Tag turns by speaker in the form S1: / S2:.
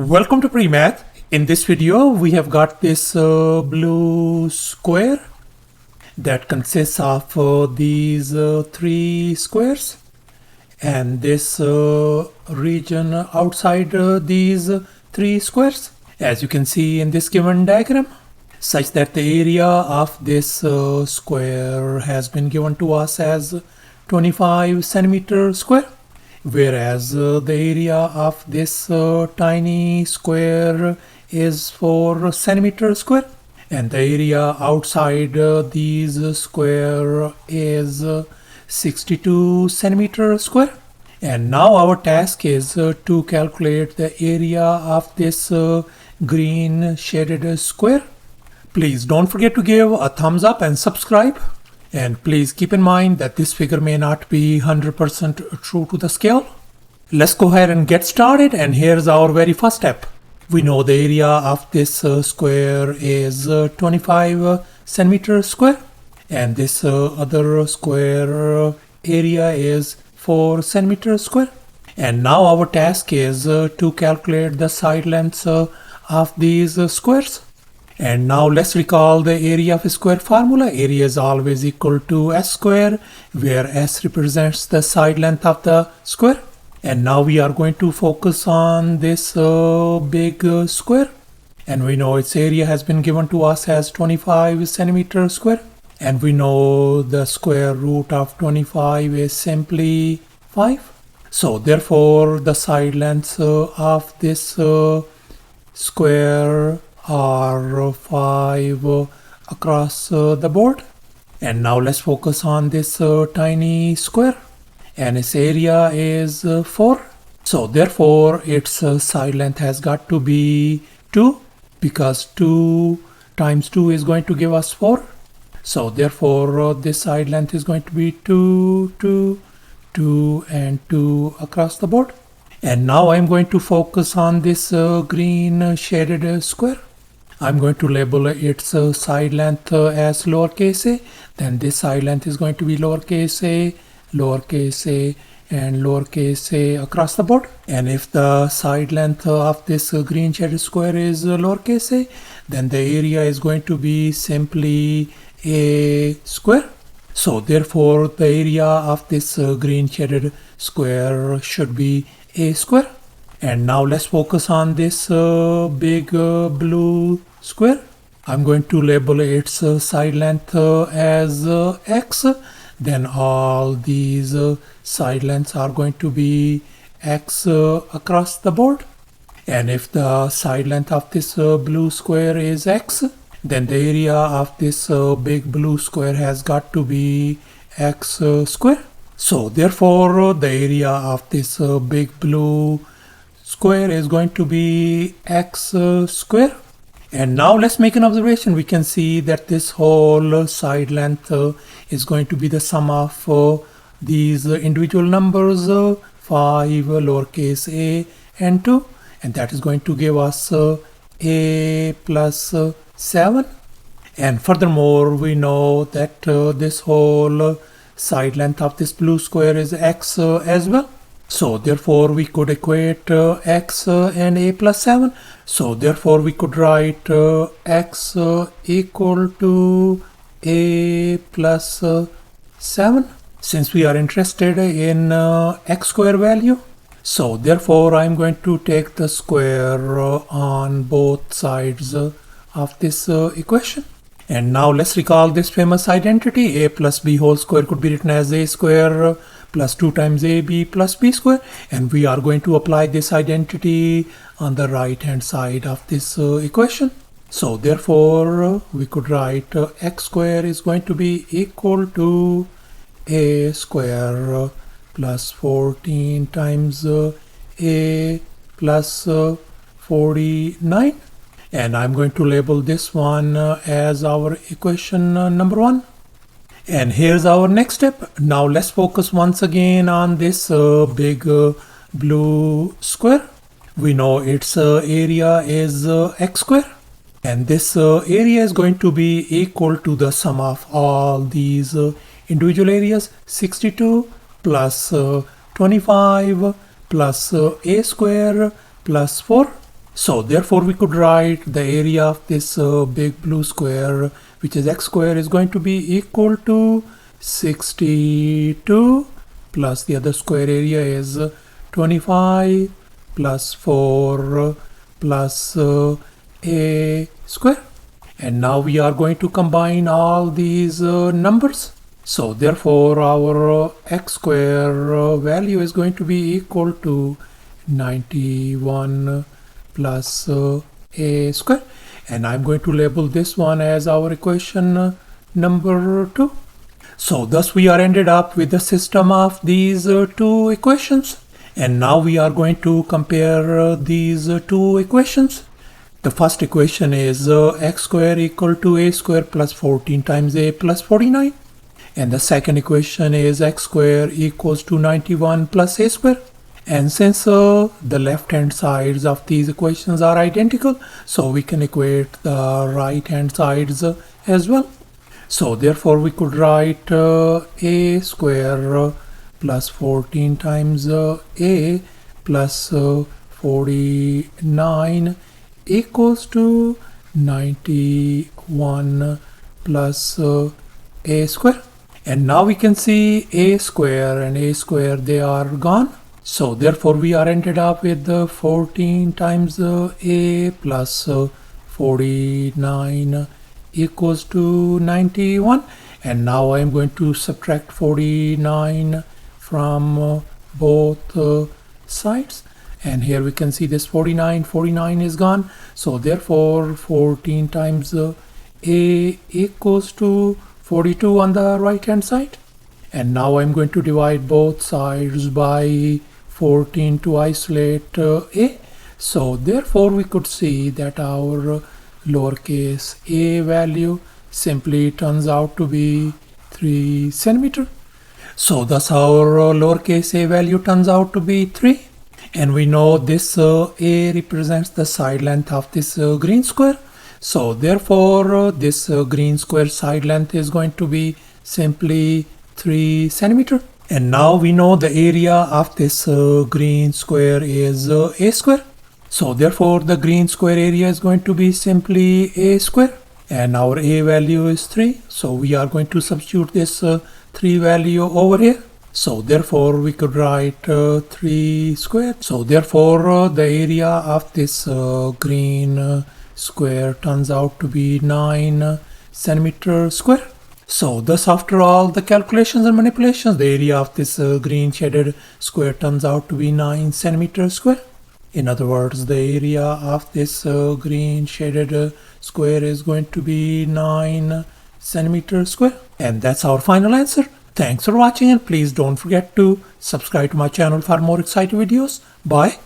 S1: Welcome to PreMath. In this video, we have got this blue square that consists of these three squares and this region outside these three squares, as you can see in this given diagram, such that the area of this square has been given to us as 25 centimeter square. Whereas the area of this tiny square is 4 centimeter square, and the area outside these square is 62 centimeter square. And now our task is to calculate the area of this green shaded square. Please don't forget to give a thumbs up and subscribe. And please keep in mind that this figure may not be 100% true to the scale. Let's go ahead and get started, and here's our very first step. We know the area of this square is 25 centimeter square, and this other square area is 4 centimeter square. And now our task is to calculate the side lengths of these squares. And now let's recall the area of a square formula. Area is always equal to s square, where s represents the side length of the square. And now we are going to focus on this big square. And we know its area has been given to us as 25 centimeter square. And we know the square root of 25 is simply 5. So therefore the side lengths of this square are 5 across the board. And now let's focus on this tiny square, and its area is 4. So therefore its side length has got to be 2, because 2 times 2 is going to give us 4. So therefore this side length is going to be 2, 2, 2 and 2 across the board. And now I'm going to focus on this green shaded square. I'm going to label its side length as lowercase a. Then this side length is going to be lowercase a, and lowercase a across the board. And if the side length of this green shaded square is lowercase a, then the area is going to be simply a square. So therefore the area of this green shaded square should be a square. And now let's focus on this big blue square. I'm going to label its side length as x. Then all these side lengths are going to be x across the board. And if the side length of this blue square is x, then the area of this big blue square has got to be x square. So therefore the area of this big blue square is going to be x square. And now let's make an observation. We can see that this whole side length is going to be the sum of these individual numbers 5 lowercase a and 2, and that is going to give us a plus 7. And furthermore we know that this whole side length of this blue square is x as well. So therefore we could equate x and a plus 7. So therefore we could write x equal to a plus 7, since we are interested in x square value. So therefore I'm going to take the square on both sides of this equation. And now let's recall this famous identity. A plus b whole square could be written as a square plus 2 times ab plus b square. And we are going to apply this identity on the right hand side of this equation. So therefore we could write x square is going to be equal to a square plus 14 times a plus 49. And I'm going to label this one as our equation number 1. And here's our next step. Now let's focus once again on this big blue square. We know its area is x square, and this area is going to be equal to the sum of all these individual areas, 62 plus 25 plus a square plus 4. So therefore we could write the area of this big blue square, which is x square, is going to be equal to 62 plus the other square area is 25 plus 4 plus a square. And now we are going to combine all these numbers. So therefore our x square value is going to be equal to 91 plus a square, and I'm going to label this one as our equation number 2. So thus we are ended up with the system of these two equations, and now we are going to compare these two equations. The first equation is x square equal to a square plus 14 times a plus 49, and the second equation is x square equals to 91 plus a square. And since the left hand sides of these equations are identical, so we can equate the right hand sides as well. So therefore we could write a square plus 14 times a plus 49 equals to 91 plus a square. And now we can see a square and a square, they are gone. So therefore we are ended up with 14 times a plus 49 equals to 91. And now I am going to subtract 49 from both sides. And here we can see this 49 is gone. So therefore 14 times a equals to 42 on the right hand side. And now I'm going to divide both sides by 14 to isolate a. So therefore we could see that our lowercase a value simply turns out to be 3 centimeter. So thus our lowercase a value turns out to be 3. And we know this a represents the side length of this green square. So therefore this green square side length is going to be simply 3 centimeter. And now we know the area of this green square is a square. So therefore the green square area is going to be simply a square. And our a value is 3. So we are going to substitute this 3 value over here. So therefore we could write 3 square. So therefore the area of this green square turns out to be 9 centimeter square. So thus after all the calculations and manipulations, the area of this green shaded square turns out to be 9 centimeter square. In other words, the area of this green shaded square is going to be 9 centimeter square. And that's our final answer. Thanks for watching, and please don't forget to subscribe to my channel for more exciting videos. Bye.